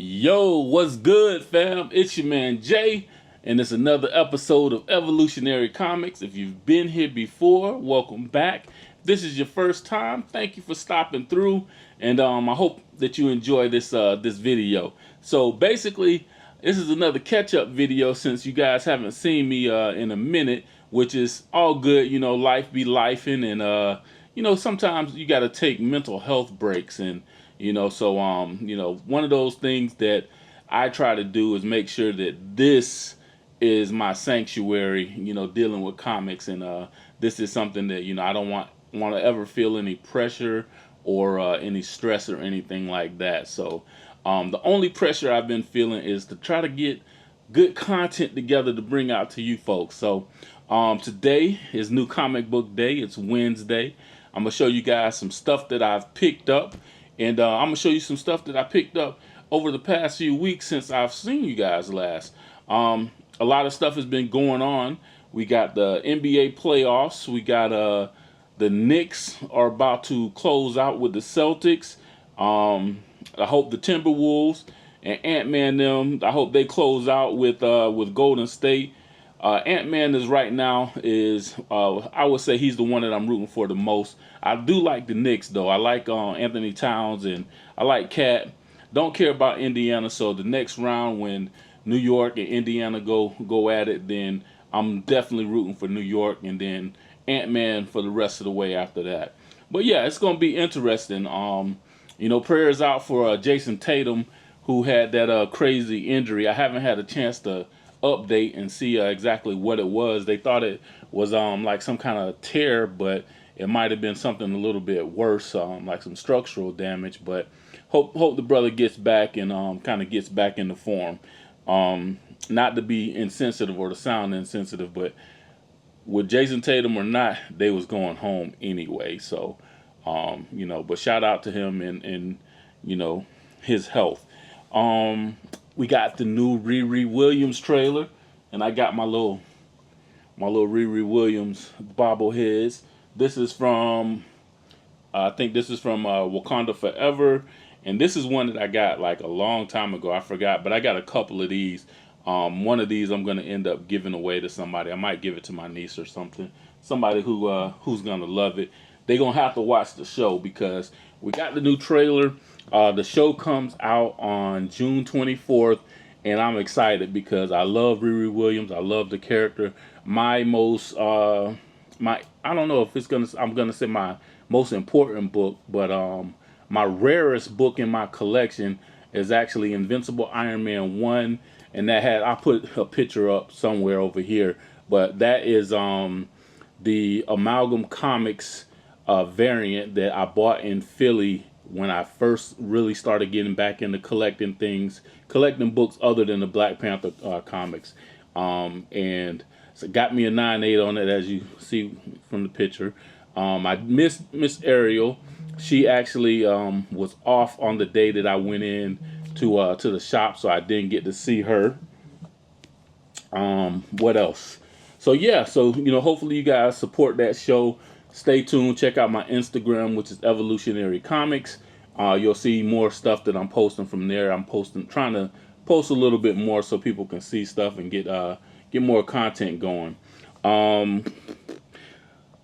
Yo, what's good, fam? It's your man Jay, and it's another episode of Evolutionary Comics. If you've been here before, welcome back. If this is your first time, thank you for stopping through, and I hope that you enjoy this video. So basically, this is another catch-up video since you guys haven't seen me in a minute, which is all good. You know, life be lifing, and sometimes you got to take mental health breaks and. So one of those things that I try to do is make sure that this is my sanctuary, dealing with comics, and this is something that, I don't want to ever feel any pressure or any stress or anything like that. So the only pressure I've been feeling is to try to get good content together to bring out to you folks. So today is New Comic Book Day. It's Wednesday. I'm going to show you guys some stuff that I've picked up. And I'm going to show you some stuff that I picked up over the past few weeks since I've seen you guys last. A lot of stuff has been going on. We got the NBA playoffs. We got the Knicks are about to close out with the Celtics. I hope the Timberwolves and Ant-Man I hope they close out with Golden State. Ant-Man is right now I would say he's the one that I'm rooting for the most. I do like the Knicks though. I like Anthony Towns and I like Cat. Don't care about Indiana. So the next round when New York and Indiana go at it, then I'm definitely rooting for New York, and then Ant-Man for the rest of the way after that. But yeah, it's gonna be interesting. Prayers out for Jason Tatum, who had that crazy injury. I haven't had a chance to update and see exactly what it was. They thought it was like some kind of tear, but it might have been something a little bit worse, like some structural damage. But hope the brother gets back and kind of gets back into form. Not to be insensitive or to sound insensitive, but with Jason Tatum or not, they was going home anyway. So but shout out to him and his health. We got the new Riri Williams trailer, and I got my little Riri Williams bobbleheads. This is from I think this is from Wakanda Forever, and this is one that I got like a long time ago. I forgot, but I got a couple of these. One of these I'm gonna end up giving away to somebody. I might give it to my niece or something. Somebody who's gonna love it. They're gonna have to watch the show because we got the new trailer. The show comes out on June 24th, and I'm excited because I love Riri Williams. I love the character. I don't know if I'm gonna say my most important book, but my rarest book in my collection is actually Invincible Iron Man 1, and I put a picture up somewhere over here, but that is the Amalgam Comics variant that I bought in Philly when I first really started getting back into collecting books other than the Black Panther comics. And so it got me a 9.8 on it, as you see from the picture. I missed Miss Ariel. She actually was off on the day that I went in to the shop, so I didn't get to see her. What else? So yeah, hopefully you guys support that show. Stay tuned. Check out my Instagram, which is Evolutionary Comics. You'll see more stuff that I'm posting from there. Trying to post a little bit more so people can see stuff and get more content going.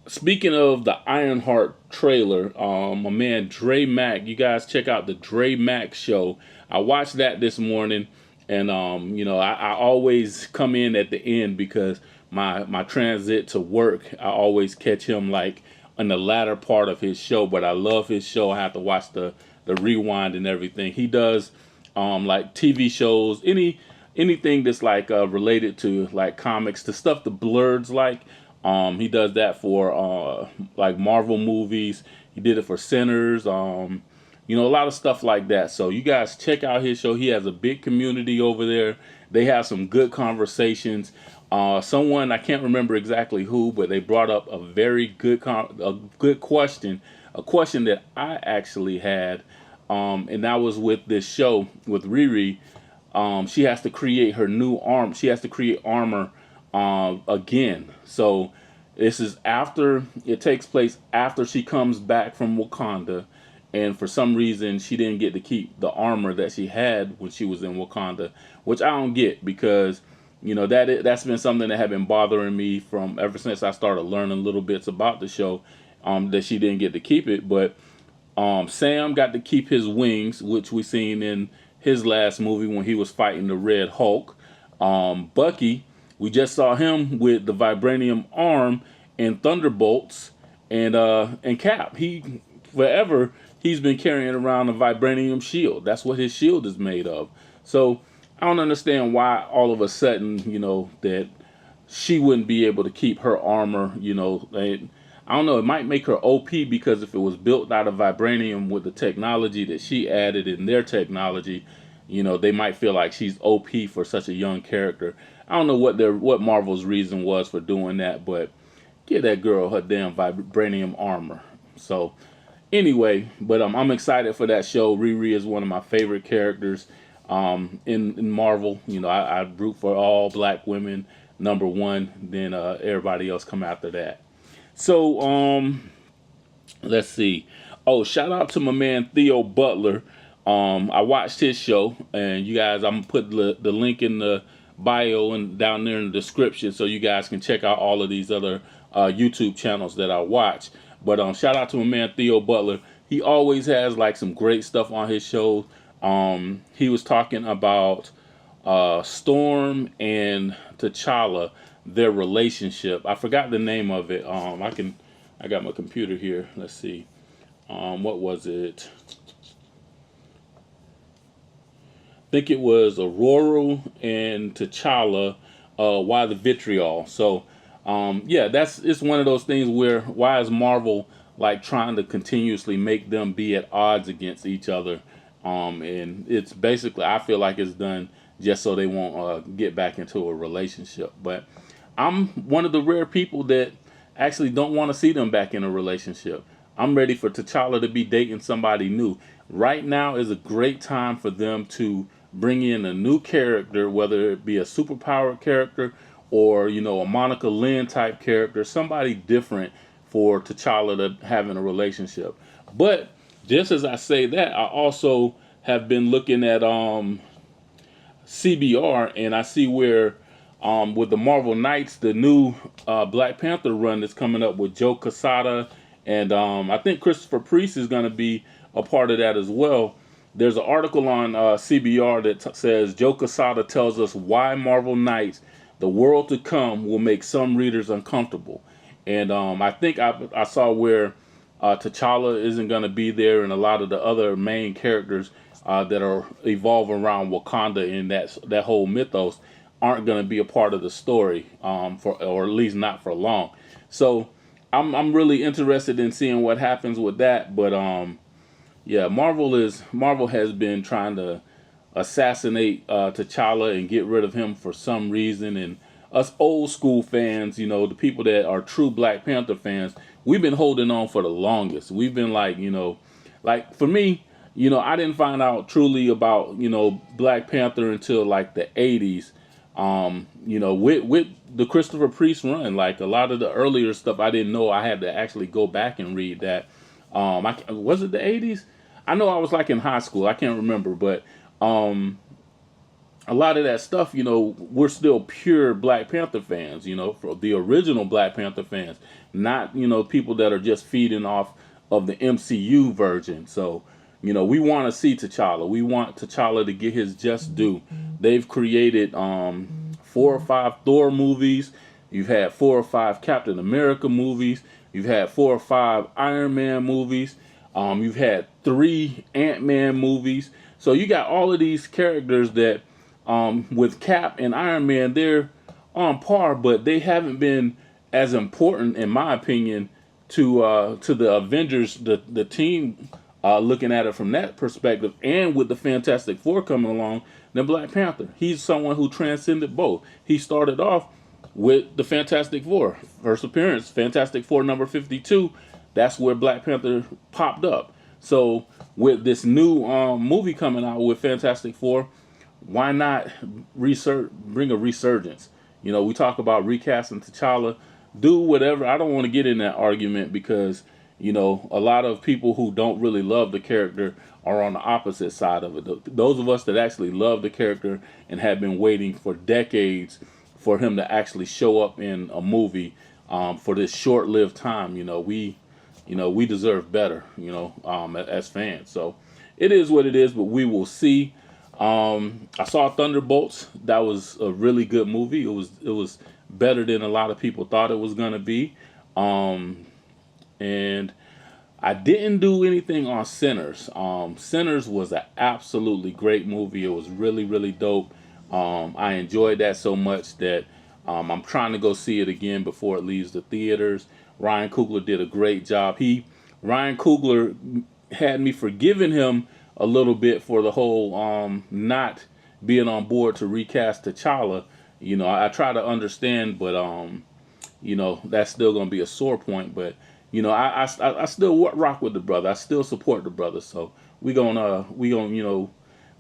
Speaking of the Ironheart trailer, my man Dre Mack, you guys check out the Dre Mack show. I watched that this morning, and I always come in at the end because my transit to work, I always catch him like in the latter part of his show. But I love his show. I have to watch the rewind and everything. He does like TV shows, anything that's like related to like comics, the stuff the Blurds like. He does that for like Marvel movies. He did it for Sinners. A lot of stuff like that. So you guys check out his show. He has a big community over there. They have some good conversations. Someone, I can't remember exactly who, but they brought up a very good question, a question that I actually had, and that was with this show with Riri. She has to create her new arm. She has to create armor again. So this is it takes place after she comes back from Wakanda, and for some reason she didn't get to keep the armor that she had when she was in Wakanda, which I don't get, because that's been something that had been bothering me from ever since I started learning little bits about the show, that she didn't get to keep it. But Sam got to keep his wings, which we seen in his last movie when he was fighting the Red Hulk. Bucky, we just saw him with the vibranium arm and Thunderbolts, and Cap. He's been carrying around a vibranium shield. That's what his shield is made of. So I don't understand why all of a sudden, that she wouldn't be able to keep her armor. I don't know. It might make her OP, because if it was built out of vibranium with the technology that she added in their technology, they might feel like she's OP for such a young character. I don't know what Marvel's reason was for doing that, but give that girl her damn vibranium armor. So anyway, but I'm excited for that show. Riri is one of my favorite characters in Marvel. I root for all black women, number one, then everybody else come after that. So let's see. Oh, shout out to my man Theo Butler. I watched his show, and you guys, I'm gonna put the link in the bio and down there in the description, so you guys can check out all of these other YouTube channels that I watch. But shout out to my man Theo Butler. He always has like some great stuff on his show. He was talking about Storm and T'Challa, their relationship. I forgot the name of it. I got my computer here. Let's see. What was it? I think it was Aurora and T'Challa, Why the Vitriol. So yeah, it's one of those things where, why is Marvel like trying to continuously make them be at odds against each other? And it's basically, I feel like it's done just so they won't get back into a relationship. But I'm one of the rare people that actually don't want to see them back in a relationship. I'm ready for T'Challa to be dating somebody new. Right now is a great time for them to bring in a new character, whether it be a superpowered character or, a Monica Lynn type character, somebody different for T'Challa to have in a relationship. But just as I say that, I also have been looking at CBR, and I see where with the Marvel Knights, the new Black Panther run that's coming up with Joe Quesada, and I think Christopher Priest is going to be a part of that as well. There's an article on CBR that says Joe Quesada tells us why Marvel Knights, the world to come, will make some readers uncomfortable. And I think I saw where T'Challa isn't going to be there, and a lot of the other main characters that are evolve around Wakanda and that whole mythos aren't going to be a part of the story, or at least not for long. So I'm really interested in seeing what happens with that. But yeah, Marvel has been trying to assassinate T'Challa and get rid of him for some reason. And us old school fans, the people that are true Black Panther fans, we've been holding on for the longest. We've been like, like for me, I didn't find out truly about, Black Panther until like the 80s. With the Christopher Priest run, like a lot of the earlier stuff I didn't know. I had to actually go back and read that. Was it the 80s? I know I was like in high school. I can't remember, but a lot of that stuff, we're still pure Black Panther fans, for the original Black Panther fans, not, people that are just feeding off of the MCU version. So, we want to see T'Challa. We want T'Challa to get his just due. They've created 4 or 5 Thor movies. You've had 4 or 5 Captain America movies. You've had 4 or 5 Iron Man movies. You've had 3 Ant-Man movies. So you got all of these characters that, with Cap and Iron Man, they're on par, but they haven't been as important, in my opinion, to the Avengers, the team, looking at it from that perspective, and with the Fantastic Four coming along, than Black Panther. He's someone who transcended both. He started off with the Fantastic Four. First appearance, Fantastic Four number 52. That's where Black Panther popped up. So with this new movie coming out with Fantastic Four, why not bring a resurgence? We talk about recasting T'Challa. Do whatever. I don't want to get in that argument because, you know, a lot of people who don't really love the character are on the opposite side of it. Those of us that actually love the character and have been waiting for decades for him to actually show up in a movie, for this short-lived time, we deserve better, as fans. So it is what it is, but we will see. I saw Thunderbolts. That was a really good movie. It was better than a lot of people thought it was gonna be. And I didn't do anything on Sinners. Sinners was an absolutely great movie. It was really, really dope. I enjoyed that so much that I'm trying to go see it again before it leaves the theaters. Ryan Coogler did a great job. Ryan Coogler had me forgiving him a little bit for the whole not being on board to recast T'Challa. I try to understand, but that's still gonna be a sore point. But I still rock with the brother. I still support the brother. So we gonna we ain't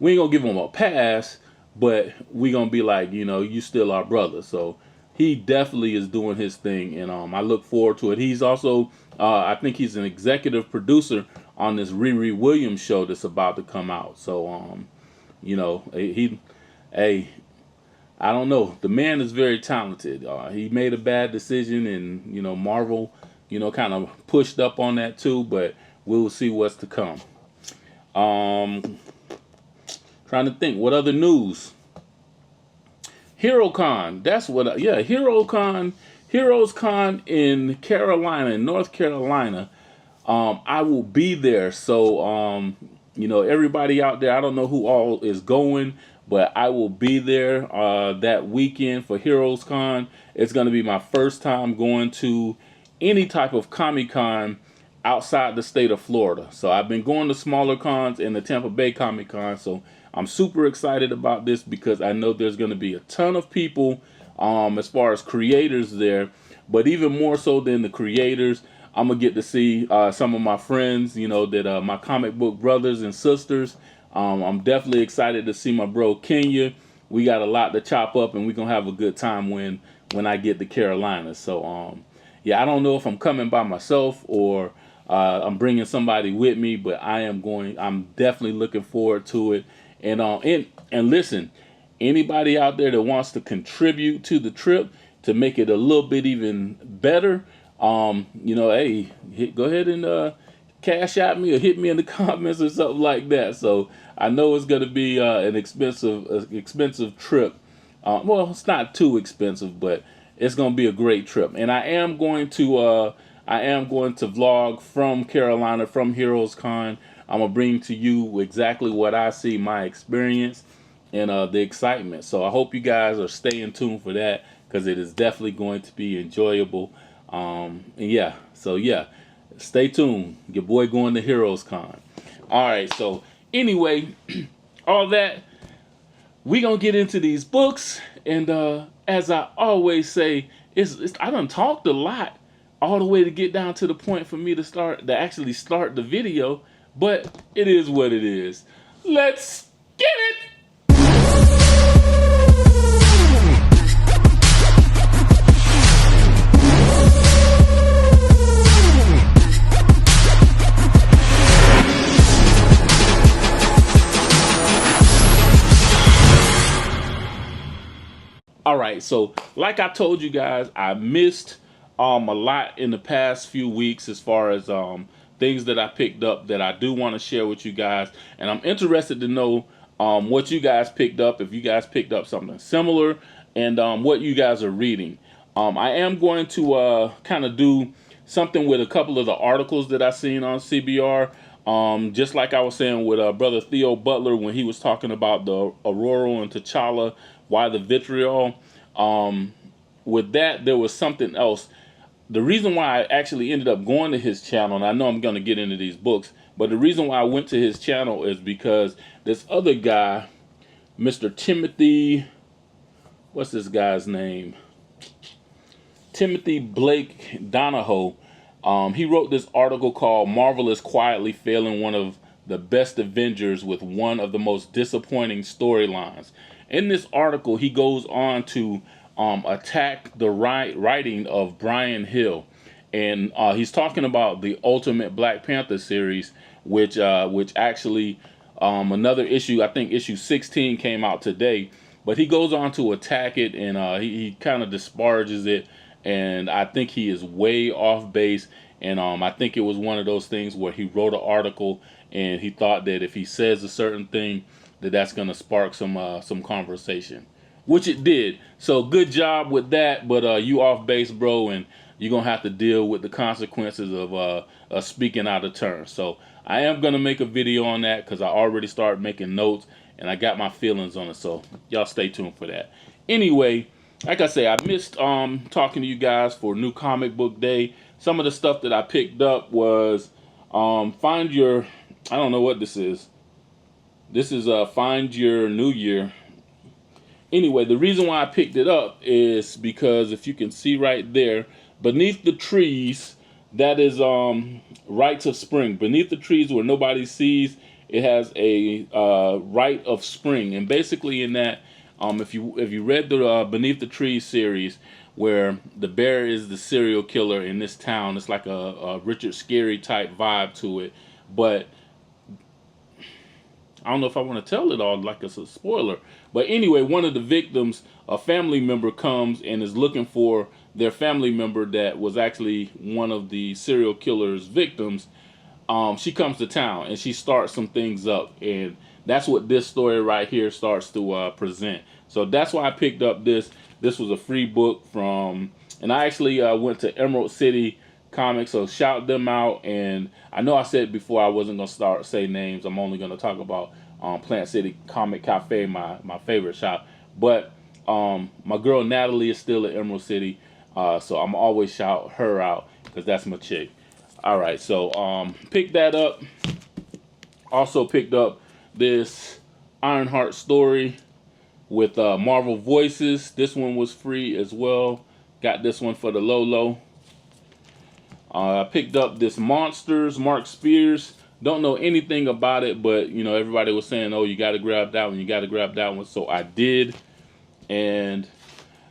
gonna give him a pass, but we gonna be like, you still our brother. So he definitely is doing his thing, and I look forward to it. He's also, I think he's an executive producer on this Riri Williams show that's about to come out. So hey, I don't know. The man is very talented. He made a bad decision, and Marvel, kind of pushed up on that too. But we'll see what's to come. Trying to think, what other news? HeroCon. That's what. Yeah, HeroCon. Heroes Con in Carolina, in North Carolina. I will be there. So everybody out there, I don't know who all is going, but I will be there that weekend for Heroes Con. It's going to be my first time going to any type of Comic-Con outside the state of Florida. So I've been going to smaller cons and the Tampa Bay Comic-Con. So I'm super excited about this because I know there's going to be a ton of people as far as creators there. But even more so than the creators, I'm going to get to see some of my friends, that my comic book brothers and sisters. I'm definitely excited to see my bro Kenya. We got a lot to chop up, and we're going to have a good time when I get to Carolina. So, yeah, I don't know if I'm coming by myself or I'm bringing somebody with me, but I'm definitely looking forward to it. And listen, anybody out there that wants to contribute to the trip to make it a little bit even better, hey, go ahead and cash at me or hit me in the comments or something like that. So I know it's going to be an expensive trip. Well, it's not too expensive, but it's going to be a great trip. And I am going to vlog from Carolina, from Heroes Con. I'm gonna bring to you exactly what I see, my experience, and the excitement. So I hope you guys are staying tuned for that, because it is definitely going to be enjoyable. So stay tuned. Your boy going to Heroes Con. All right. So anyway, all that, we gonna get into these books, and as I always say, I done talked a lot all the way to get down to the point for me to actually start the video. But it is what it is. Let's get it! Alright, so like I told you guys, I missed a lot in the past few weeks as far as things that I picked up that I do want to share with you guys. And I'm interested to know what you guys picked up, if you guys picked up something similar, and what you guys are reading. I am going to kind of do something with a couple of the articles that I've seen on CBR. Just like I was saying with Brother Theo Butler when he was talking about the Aurora and T'Challa, why the vitriol. With that, there was something else. The reason why I actually ended up going to his channel, and I know I'm going to get into these books, but the reason why I went to his channel is because this other guy, Mr. Timothy, what's this guy's name? Timothy Blake Donahoe. He wrote this article called "Marvel is Quietly Failing One of the Best Avengers with One of the Most Disappointing Storylines." In this article, he goes on to attack the writing of Brian Hill. and he's talking about the Ultimate Black Panther series, which actually another issue, I think issue 16 came out today, but he goes on to attack it, and he kind of disparages it, and I think he is way off base, and I think it was one of those things where he wrote an article and he thought that if he says a certain thing, that's going to spark some conversation, which it did. So good job with that, but you off base, bro, and you're gonna have to deal with the consequences of speaking out of turn. So I am gonna make a video on that because I already started making notes and I got my feelings on it. So y'all stay tuned for that. Anyway, like I say, I missed talking to you guys for New Comic Book Day. Some of the stuff that I picked up was find your, I don't know what this is. This is Find Your New Year. Anyway, the reason why I picked it up is because if you can see right there, beneath the trees, that is Rites of Spring. Beneath the trees where nobody sees, it has a Rite of Spring. And basically in that, if you read the Beneath the Trees series, where the bear is the serial killer in this town, it's like a Richard Scarry type vibe to it. But I don't know if I want to tell it all like it's a spoiler. But anyway, one of the victims, a family member comes and is looking for their family member that was actually one of the serial killer's victims. She comes to town and she starts some things up. And that's what this story right here starts to present. So that's why I picked up this. This was a free book from, and I actually went to Emerald City Comics, so shout them out. And I know I said before I wasn't going to say names. I'm only going to talk about Plant City Comic Cafe, my favorite shop. But my girl Natalie is still at Emerald City, so I'm always shout her out because that's my chick. All right, so picked that up. Also picked up this Ironheart story with Marvel Voices. This one was free as well. Got this one for the low. I picked up this Monsters, Mark Spears. Don't know anything about it, but you know everybody was saying, "Oh, you got to grab that one. You got to grab that one." So I did. And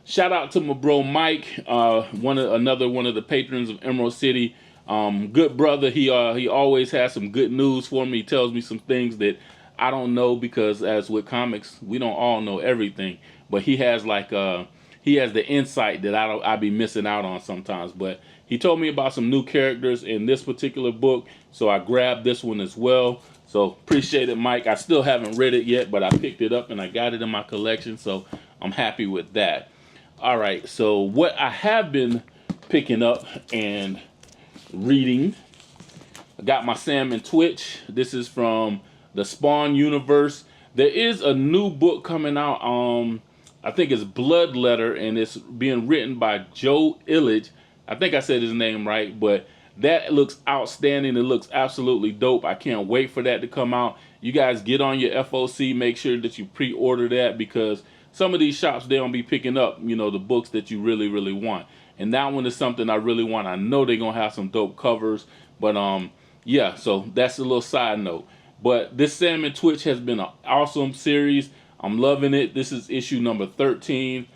shout out to my bro Mike, another one of the patrons of Emerald City. Good brother. He always has some good news for me. He tells me some things that I don't know because, as with comics, we don't all know everything. But he has he has the insight that I be missing out on sometimes. But he told me about some new characters in this particular book, so I grabbed this one as well. So appreciate it, Mike. I still haven't read it yet, but I picked it up and I got it in my collection, so I'm happy with that. All right, so what I have been picking up and reading, I got my Sam and Twitch. This is from the Spawn universe. There is a new book coming out. I think it's Blood Letter, and it's being written by Joe Illich. I think I said his name right, but that looks outstanding. It looks absolutely dope. I can't wait for that to come out. You guys get on your FOC. Make sure that you pre-order that because some of these shops, they don't be picking up, you know, the books that you really, really want. And that one is something I really want. I know they're going to have some dope covers. But, yeah, so that's a little side note. But this Sam and Twitch has been an awesome series. I'm loving it. This is issue number 13.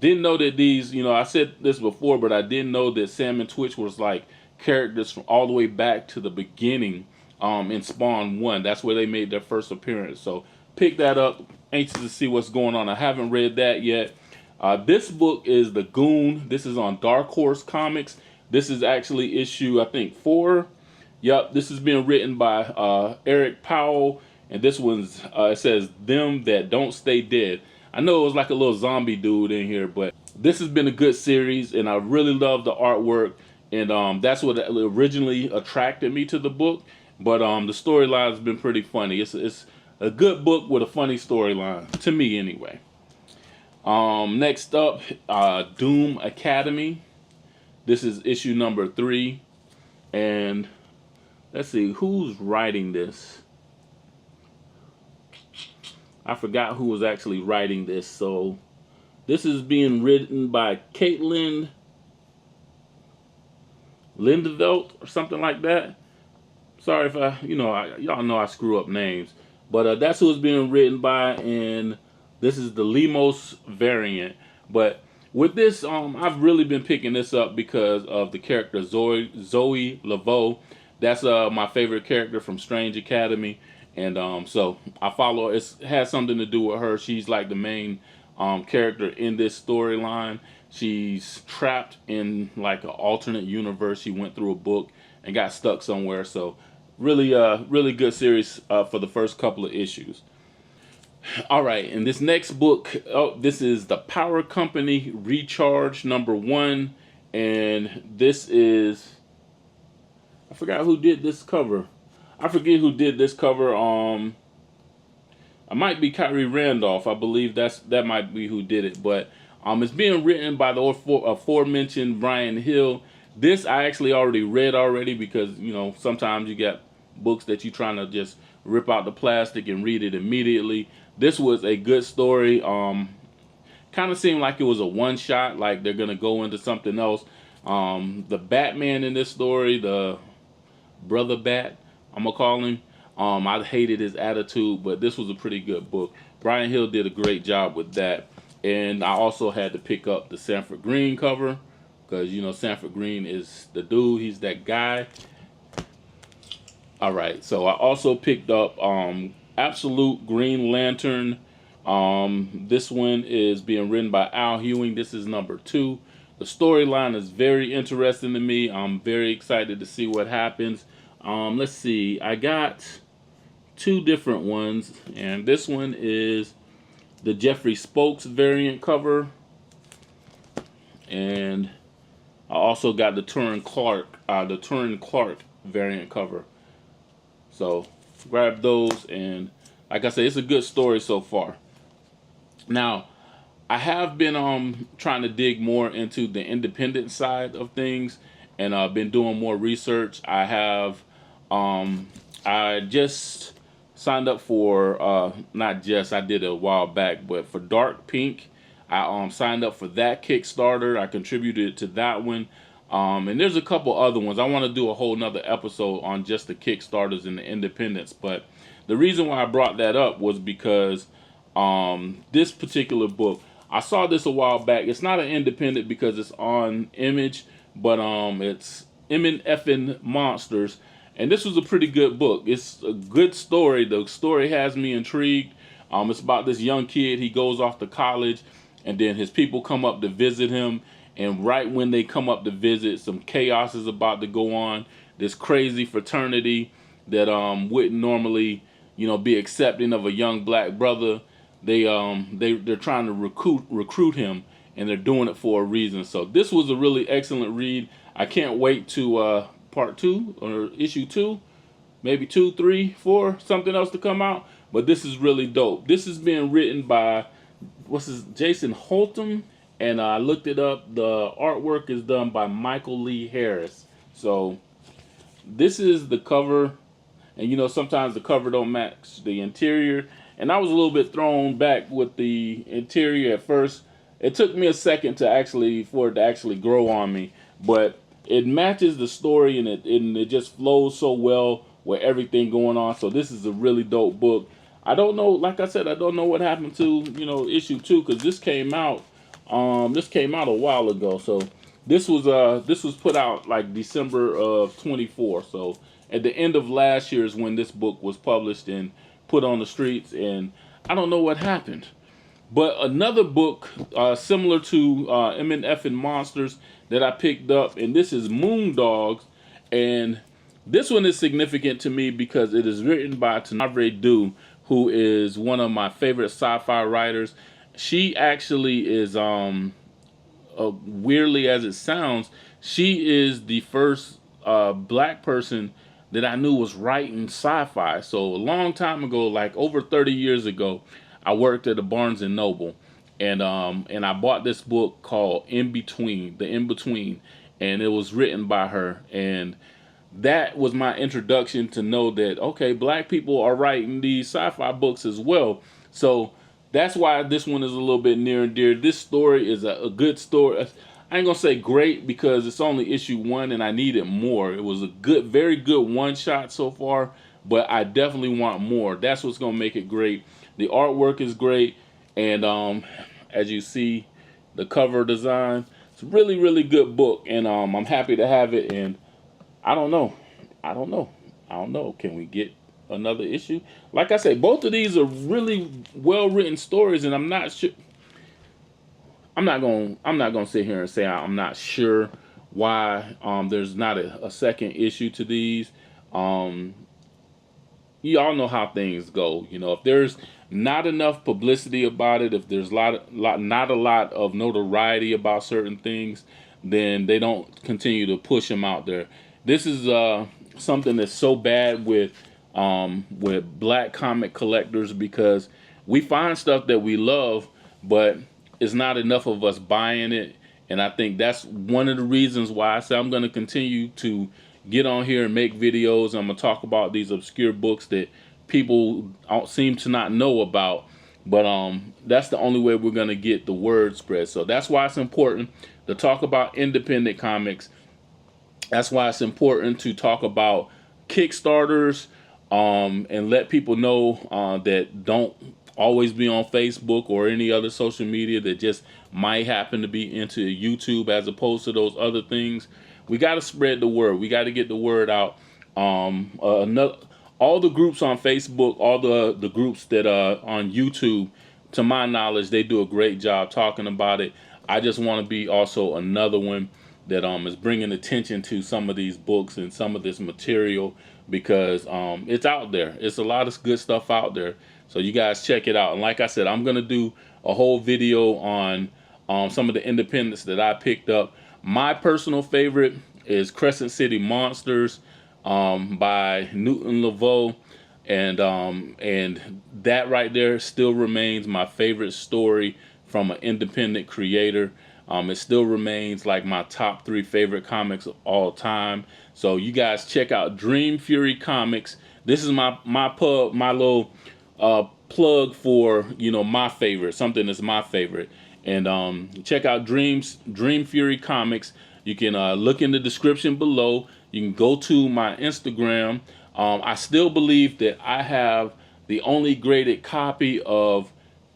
Didn't know that these, you know, I said this before, but I didn't know that Sam and Twitch was like characters from all the way back to the beginning in Spawn 1. That's where they made their first appearance. So pick that up. Anxious to see what's going on. I haven't read that yet. This book is The Goon. This is on Dark Horse Comics. This is actually issue, I think, 4. Yep, this is being written by Eric Powell. And this one's, it says, Them That Don't Stay Dead. I know it was like a little zombie dude in here, but this has been a good series, and I really love the artwork, and that's what originally attracted me to the book. But the storyline has been pretty funny. It's a good book with a funny storyline, to me anyway. Next up, Doom Academy. This is issue number 3, and let's see, who's writing this? I forgot who was actually writing this. So this is being written by Caitlin Lindevelt or something like that. Sorry if y'all know I screw up names. But that's who it's being written by, and this is the Lemos variant. But With this, I've really been picking this up because of the character Zoe Laveau. That's my favorite character from Strange Academy, and so I follow. It has something to do with her. She's like the main character in this storyline. She's trapped in like an alternate universe. She went through a book and got stuck somewhere. So really, really good series for the first couple of issues. All right, and this next book, oh, this is The Power Company Recharge #1, and this is, I forgot who did this cover. I forget who did this cover. I might be Kyrie Randolph. I believe that might be who did it, but it's being written by the aforementioned Brian Hill. This I actually already read because sometimes you get books that you're trying to just rip out the plastic and read it immediately. This was a good story. Kind of seemed like it was a one shot, like they're gonna go into something else. The Batman in this story, the Brother Bat, I'm gonna call him. I hated his attitude, but this was a pretty good book. Brian Hill did a great job with that. And I also had to pick up the Sanford Green cover because Sanford Green is the dude. He's that guy. All right, so I also picked up Absolute Green Lantern. This one is being written by Al Ewing. This is #2. The storyline is very interesting to me. I'm very excited to see what happens. Let's see. I got 2 different ones, and this one is the Jeffrey Spokes variant cover, and I also got the Turin Clark variant cover. So grab those, and like I said, it's a good story so far. Now, I have been trying to dig more into the independent side of things, and I've been doing more research. I just signed up for not just, I did it a while back, but for Dark Pink. I signed up for that Kickstarter. I contributed to that one. And there's a couple other ones. I want to do a whole nother episode on just the Kickstarters and the independents. But the reason why I brought that up was because this particular book, I saw this a while back. It's not an independent because it's on Image, but it's M&F Monsters. And this was a pretty good book. It's a good story. The story has me intrigued. It's about this young kid. He goes off to college, and then his people come up to visit him. And right when they come up to visit, some chaos is about to go on. This crazy fraternity that wouldn't normally, be accepting of a young black brother. They're trying to recruit him, and they're doing it for a reason. So this was a really excellent read. I can't wait to part 2 or issue 2, maybe 2, 3, 4, something else to come out. But this is really dope. This is being written by Jason Holtham. And I looked it up. The artwork is done by Michael Lee Harris. So this is the cover. And sometimes the cover don't match the interior. And I was a little bit thrown back with the interior at first. It took me a second for it to actually grow on me. But it matches the story, and it just flows so well with everything going on. So this is a really dope book. I don't know, like I said, I don't know what happened to, issue 2, because this came out a while ago. So this was put out like December of 24. So at the end of last year is when this book was published and put on the streets, and I don't know what happened. But another book similar to M&F Monsters that I picked up, and this is Moondogs, and this one is significant to me because it is written by Tenavre Dew, who is one of my favorite sci-fi writers. She actually is, weirdly as it sounds, she is the first black person that I knew was writing sci-fi. So a long time ago, like over 30 years ago, I worked at a Barnes and Noble, and I bought this book called The In-Between, and it was written by her, and that was my introduction to know that, okay, black people are writing these sci-fi books as well. So that's why this one is a little bit near and dear. This story is a good story. I ain't gonna say great because it's only issue 1 and I needed more. It was a very good one shot so far, but I definitely want more. That's what's gonna make it great. The artwork is great, and as you see, the cover design. It's a really, really good book, and I'm happy to have it. And I don't know. I don't know. I don't know. Can we get another issue? Like I say, both of these are really well written stories, and I'm not sure. I'm not gonna sit here and say I'm not sure why there's not a second issue to these. Um, you all know how things go. You know, if there's not enough publicity about it, if there's not a lot of notoriety about certain things, then they don't continue to push them out there. This is something that's so bad with black comic collectors, because we find stuff that we love, but it's not enough of us buying it. And I think that's one of the reasons why I say I'm going to continue to get on here and make videos. I'm going to talk about these obscure books that people seem to not know about. But that's the only way we're going to get the word spread. So that's why it's important to talk about independent comics. That's why it's important to talk about Kickstarters, and let people know that don't always be on Facebook or any other social media, that just might happen to be into YouTube as opposed to those other things. We got to spread the word. We got to get the word out. All the groups on Facebook, all the groups that are on YouTube, to my knowledge, they do a great job talking about it. I just want to be also another one that is bringing attention to some of these books and some of this material, because it's out there. It's a lot of good stuff out there. So you guys check it out. And like I said, I'm going to do a whole video on some of the independents that I picked up. My personal favorite is Crescent City Monsters by Newton Laveau. And that right there still remains my favorite story from an independent creator. It still remains like my top 3 favorite comics of all time. So you guys check out Dream Fury Comics. This is my little plug for, you know, my favorite, something that's my favorite. And check out Dream Fury Comics. You can look in the description below. You can go to my Instagram. I still believe that I have the only graded copy of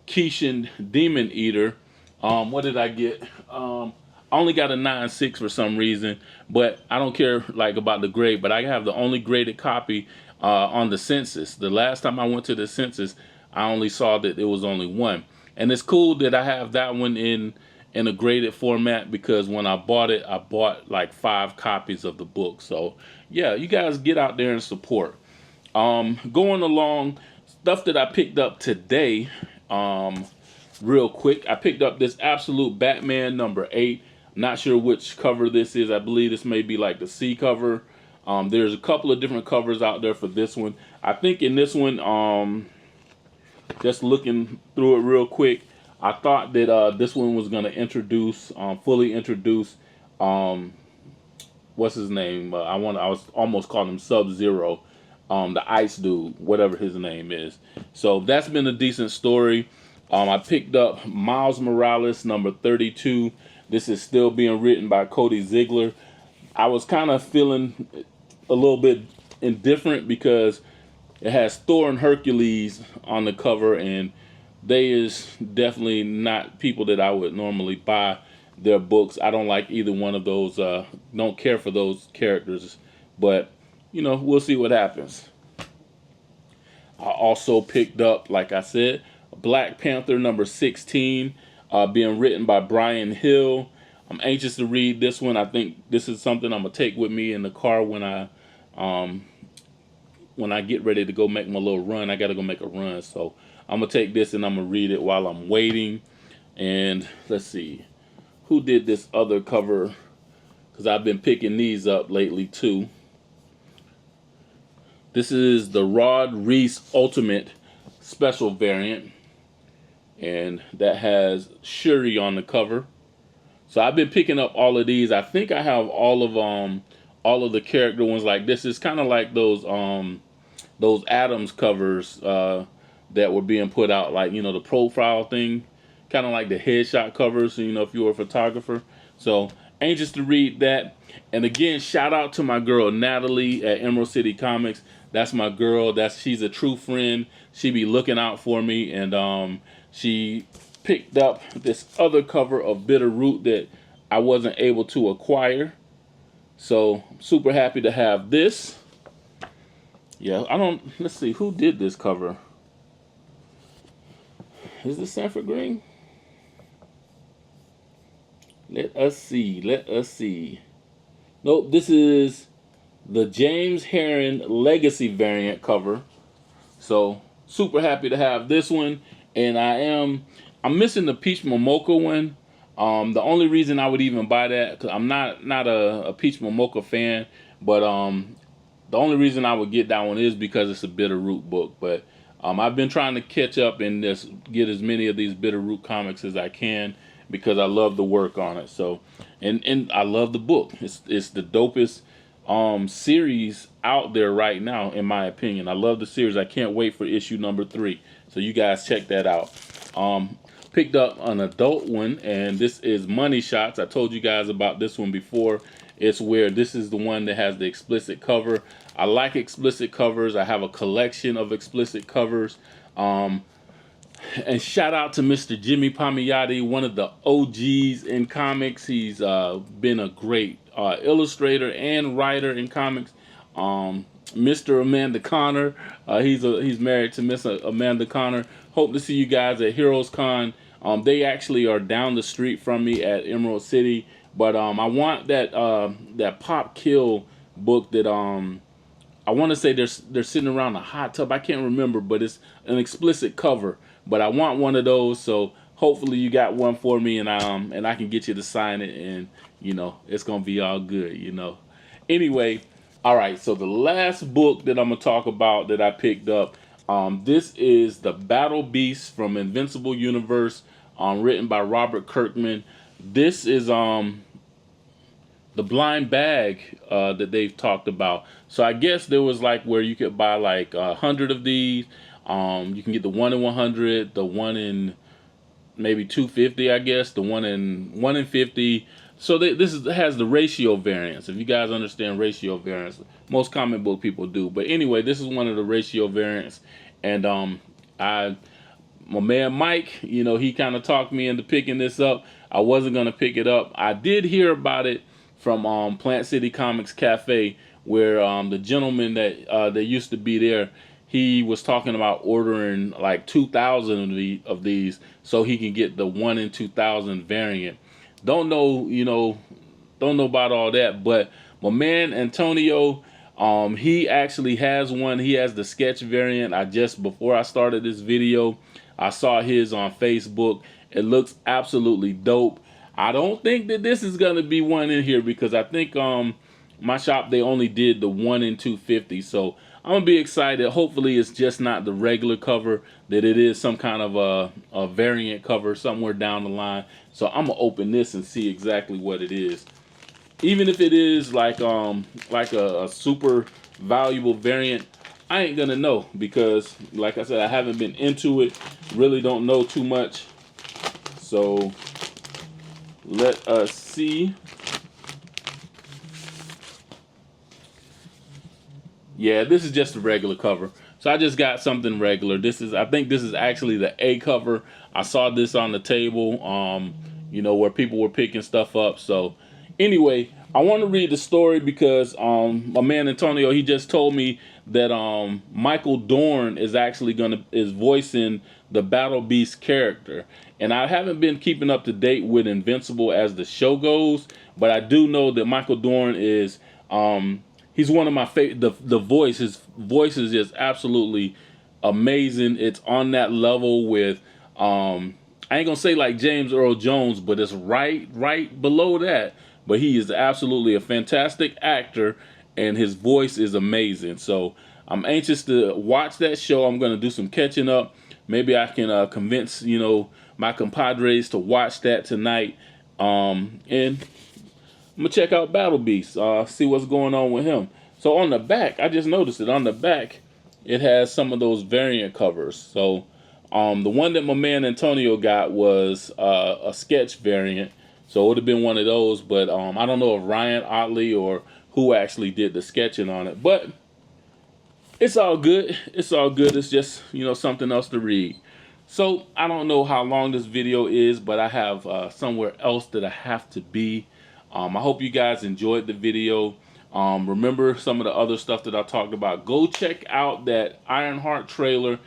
Kishin Demon Eater. What did I get? I only got a 9.6 for some reason, but I don't care like about the grade. But I have the only graded copy on the census. The last time I went to the census, I only saw that there was only one. And it's cool that I have that one in a graded format, because when I bought it, I bought like 5 copies of the book. So yeah, you guys get out there and support. Going along, stuff that I picked up today, real quick. I picked up this Absolute Batman number 8. Not sure which cover this is. I believe this may be like the C cover. There's a couple of different covers out there for this one. I think in this one, just looking through it real quick, I thought that this one was going to introduce, fully introduce, what's his name? I was almost calling him Sub-Zero, the Ice Dude, whatever his name is. So that's been a decent story. I picked up Miles Morales number 32. This is still being written by Cody Ziegler. I was kind of feeling a little bit indifferent because it has Thor and Hercules on the cover, and they is definitely not people that I would normally buy their books. I don't like either one of those. Don't care for those characters, but you know, we'll see what happens. I also picked up, like I said, Black Panther number 16, being written by Brian Hill. I'm anxious to read this one. I think this is something I'm gonna take with me in the car when I get ready to go make my little run. I gotta go make a run, so I'm gonna take this and I'm gonna read it while I'm waiting. And let's see, who did this other cover? Because I've been picking these up lately too. This is the Rod Reese Ultimate Special Variant, and that has Shuri on the cover. So I've been picking up all of these. I think I have all of the character ones. Like this is kind of like those Adams covers that were being put out, like, you know, the profile thing, kind of like the headshot covers, you know, if you were a photographer. So anxious to read that. And again, shout out to my girl Natalie at Emerald City Comics. That's my girl. She's a true friend. She be looking out for me, and she picked up this other cover of Bitter Root that I wasn't able to acquire. So super happy to have this. Yeah, let's see, who did this cover? Is this Sanford Green? Let us see. Nope, this is the James Herron Legacy variant cover. So super happy to have this one. And I'm missing the Peach Momoka one. The only reason I would even buy that, because I'm not a Peach Momoka fan, but the only reason I would get that one is because it's a Bitter Root book. But I've been trying to catch up and just get as many of these Bitter Root comics as I can, because I love the work on it. So, and I love the book. It's the dopest series out there right now, in my opinion. I love the series. I can't wait for issue number 3. So you guys check that out. Picked up an adult one, and this is Money Shots. I told you guys about this one before. It's where this is the one that has the explicit cover. I like explicit covers. I have a collection of explicit covers. And shout out to Mr. Jimmy Palmiotti, one of the OGs in comics. He's been a great illustrator and writer in comics. Mr. Amanda Connor, he's married to Miss Amanda Connor. Hope to see you guys at Heroes Con. They actually are down the street from me at Emerald City. But I want that Pop Kill book that I want to say they're sitting around a hot tub. I can't remember, but it's an explicit cover. But I want one of those, so hopefully you got one for me, and I can get you to sign it, and you know it's gonna be all good, you know. Anyway, all right. So the last book that I'm gonna talk about that I picked up, this is the Battle Beast from Invincible Universe, written by Robert Kirkman. This is the blind bag that they've talked about. So I guess there was like where you could buy like 100 of these. You can get the 1 in 100, the 1 in maybe 250, I guess, the 1 in 50. So this has the ratio variants. If you guys understand ratio variants, most comic book people do. But anyway, this is one of the ratio variants, and my man Mike, you know, he kind of talked me into picking this up. I wasn't gonna pick it up. I did hear about it from Plant City Comics Cafe, where the gentleman that used to be there, he was talking about ordering like 2,000 of these so he can get the 1 in 2,000 variant. Don't know about all that, but my man Antonio, he actually has one. He has the sketch variant. Before I started this video, I saw his on Facebook. It looks absolutely dope. I don't think that this is gonna be one in here, because I think my shop, they only did the 1 in 250. So I'm gonna be excited. Hopefully it's just not the regular cover, that it is some kind of a variant cover somewhere down the line. So I'm gonna open this and see exactly what it is. Even if it is like a super valuable variant, I ain't gonna know, because like I said, I haven't been into it, really don't know too much. So let us see. Yeah, this is just a regular cover. So I just got something regular. I think this is actually the A cover. I saw this on the table, you know, where people were picking stuff up. So anyway, I want to read the story because my man Antonio, he just told me that Michael Dorn is actually is voicing the Battle Beast character. And I haven't been keeping up to date with Invincible as the show goes, but I do know that Michael Dorn is he's one of my favorite. His voice is just absolutely amazing. It's on that level with I ain't gonna say like James Earl Jones, but it's right below that. But he is absolutely a fantastic actor, and his voice is amazing. So I'm anxious to watch that show. I'm gonna do some catching up. Maybe I can convince, you know, my compadres to watch that tonight. And I'm gonna check out Battle Beast, see what's going on with him. So on the back, I just noticed it on the back, it has some of those variant covers. So the one that my man Antonio got was a sketch variant. So it would have been one of those, but I don't know if Ryan Otley or who actually did the sketching on it. But it's all good. It's all good. It's just, you know, something else to read. So I don't know how long this video is, but I have somewhere else that I have to be. I hope you guys enjoyed the video. Remember some of the other stuff that I talked about. Go check out that Ironheart trailer.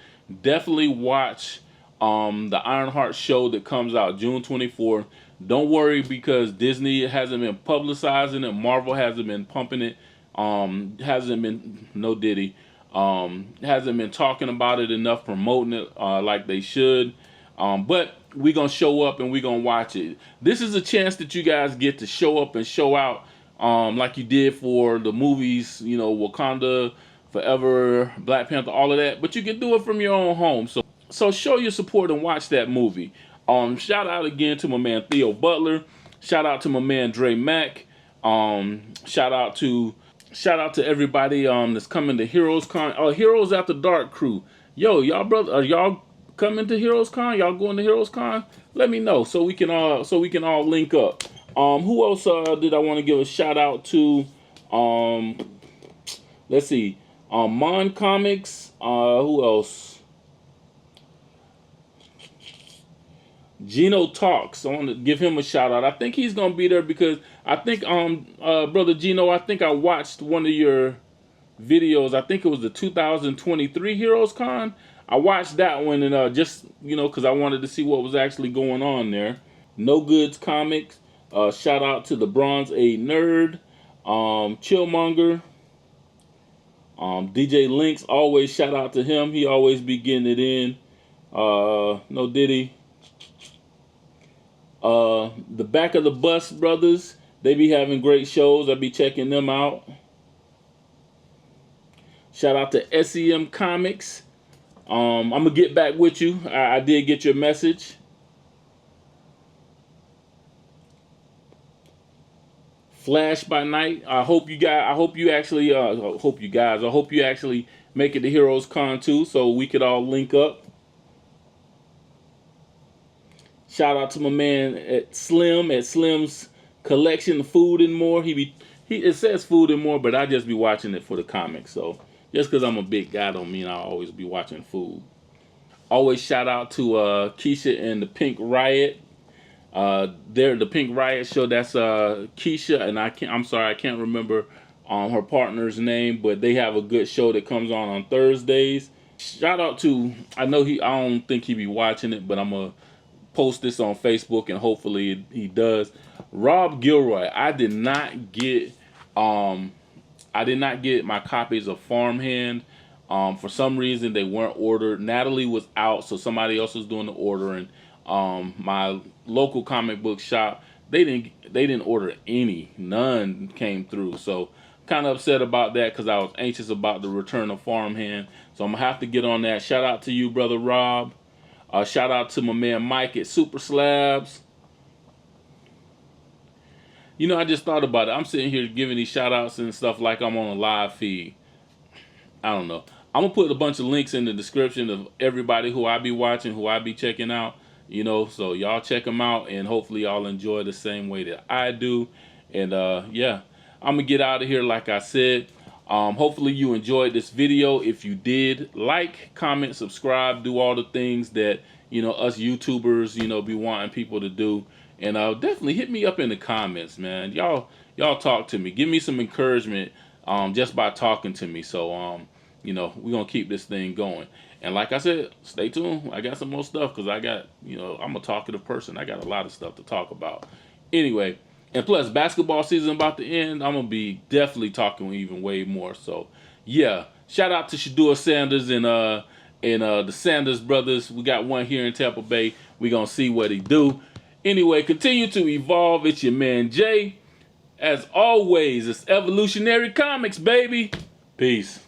Definitely watch the Ironheart show that comes out June 24th. Don't worry, because Disney hasn't been publicizing it. Marvel hasn't been pumping it. Hasn't been, no Diddy. Hasn't been talking about it enough, promoting it like they should. But we're going to show up and we're going to watch it. This is a chance that you guys get to show up and show out like you did for the movies, you know, Wakanda Forever, Black Panther, all of that. But you can do it from your own home. So show your support and watch that movie. Shout out again to my man Theo Butler. Shout out to my man Dre Mack. Shout out to everybody that's coming to Heroes Con. Heroes After Dark crew. Yo, y'all brother, are y'all coming to Heroes Con? Y'all going to Heroes Con? Let me know so we can all link up. Who else did I want to give a shout out to? Let's see. Mon Comics. Who else? Gino Talks. I want to give him a shout out. I think he's gonna be there because I think brother Gino, I think I watched one of your videos. I think it was the 2023 Heroes Con. I watched that one and just, you know, because I wanted to see what was actually going on there. No Goods Comics. Shout out to the Bronze Age Nerd. Chillmonger. DJ Links, always shout out to him. He always be getting it in. No Diddy. The Back of the Bus brothers, they be having great shows. I be checking them out. Shout out to SEM Comics. I'm gonna get back with you. I did get your message. Flash by Night. I hope you actually make it to Heroes Con too, so we could all link up. Shout out to my man at Slim's Collection of Food and More. It says Food and More, but I just be watching it for the comics. So just because I'm a big guy don't mean I'll always be watching food. Always shout out to Keisha and the Pink Riot. They're the Pink Riot show. That's Keisha, and I'm sorry, I can't remember her partner's name, but they have a good show that comes on Thursdays. Shout out to, I don't think he be watching it, but I'm gonna post this on Facebook and hopefully he does. Rob Gilroy. I did not get my copies of Farmhand. For some reason they weren't ordered. Natalie was out, so somebody else was doing the ordering. My local comic book shop, they didn't order any. None came through. So kind of upset about that because I was anxious about the return of Farmhand. So I'm gonna have to get on that. Shout out to you, brother Rob. Shout out to my man Mike at Super Slabs. You know, I just thought about it. I'm sitting here giving these shout outs and stuff like I'm on a live feed. I don't know. I'm going to put a bunch of links in the description of everybody who I be watching, who I be checking out. You know, so y'all check them out and hopefully y'all enjoy the same way that I do. And yeah, I'm going to get out of here like I said. Hopefully you enjoyed this video. If you did, like, comment, subscribe, do all the things that, you know, us YouTubers, you know, be wanting people to do. And definitely hit me up in the comments, man. Y'all talk to me. Give me some encouragement just by talking to me. So, you know, we're going to keep this thing going. And like I said, stay tuned. I got some more stuff because I got, you know, I'm a talkative person. I got a lot of stuff to talk about. Anyway. And plus, basketball season about to end. I'm going to be definitely talking even way more. So, yeah. Shout out to Shadua Sanders and the Sanders brothers. We got one here in Tampa Bay. We're going to see what he do. Anyway, continue to evolve. It's your man, Jay. As always, it's Evolutionary Comics, baby. Peace.